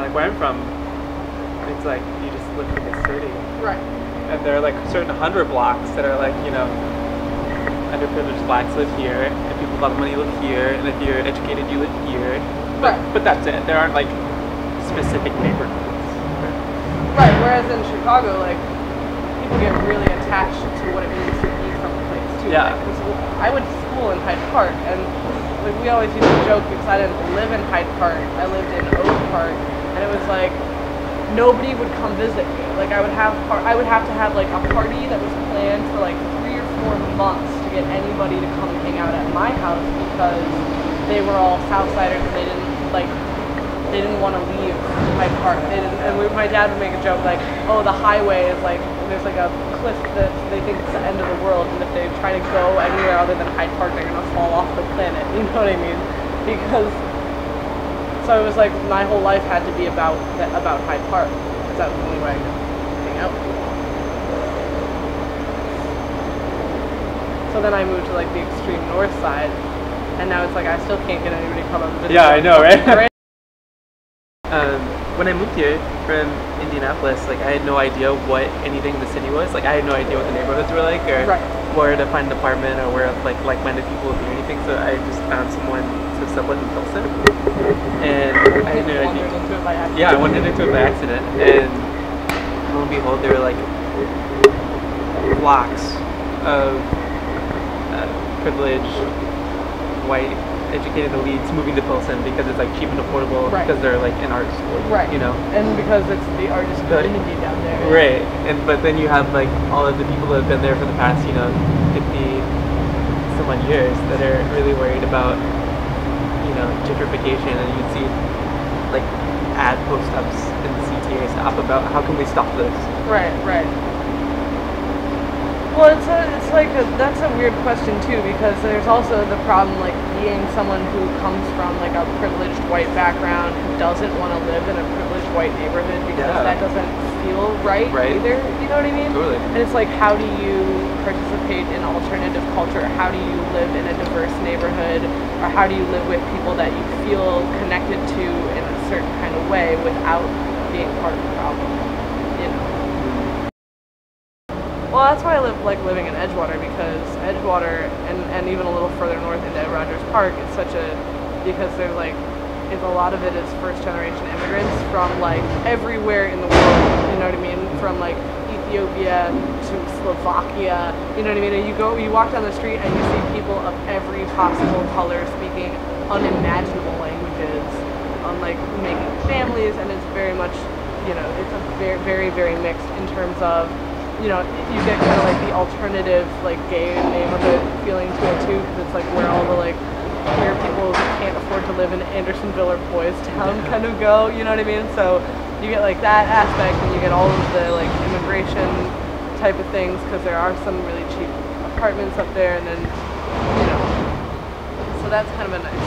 like where I'm from, it's like you just live in the city. Right. And there are like certain 100 blocks that are like, you know, underprivileged blacks live here, and people with a lot of money live here, and if you're educated, you live here. But that's it. There aren't like specific neighborhoods. Right. Whereas in Chicago, like people get really attached to what it means to be from a place too. Yeah. Like, I went to school in Hyde Park, and like we always used to joke because I didn't live in Hyde Park. I lived in Oak Park, and it was like nobody would come visit me. Like I would have to have like a party that was planned for like 3 or 4 months to get anybody to come hang out at my house because they were all Southsiders and they didn't want to leave Hyde Park. My dad would make a joke like, oh, the highway is like, there's like a cliff that they think it's the end of the world, and if they try to go anywhere other than Hyde Park, they're gonna fall off the planet. You know what I mean? Because so it was like my whole life had to be about Hyde Park, because that was the only way I could hang out with people. So then I moved to like the extreme north side, and now it's like I still can't get anybody to come up and visit. Yeah, I know, right? When I moved here from Indianapolis, like I had no idea what anything in the city was. Like I had no idea what the neighborhoods were like, or where to find an apartment, or where like-minded people would be or anything. So I just found someone to sublet in Pilsen, and I had no idea. Yeah, I wandered into it by accident, and lo and behold, there were like blocks of privileged white educated elites moving to Pilsen because it's like cheap and affordable, because they're like an art school, you know, and because it's the artist community down there, right? And but then you have like all of the people that have been there for the past 50 some odd years that are really worried about gentrification, and you'd see like ad post-ups in the CTA stop about how can we stop this. Right. Well, that's a weird question too, because there's also the problem like being someone who comes from like a privileged white background who doesn't want to live in a privileged white neighborhood because that doesn't feel right either. You know what I mean? Totally. And it's like, how do you participate in alternative culture? How do you live in a diverse neighborhood, or how do you live with people that you feel connected to in a certain kind of way without being part of the problem? You know. Well, that's why I like living in Edgewater, because Edgewater and even a little further north into Rogers Park is because there's like a lot of it is first generation immigrants from like everywhere in the world, you know what I mean? From like Ethiopia to Slovakia, you know what I mean? And you walk down the street and you see people of every possible color speaking unimaginable languages, on like making families, and it's very much, it's a very, very, very mixed in terms of, you get kind of like the alternative, like gay neighborhood feeling to it too, because it's like where all the like queer people who can't afford to live in Andersonville or Boys Town kind of go, you know what I mean? So you get like that aspect, and you get all of the like immigration type of things, because there are some really cheap apartments up there, and then, so that's kind of a nice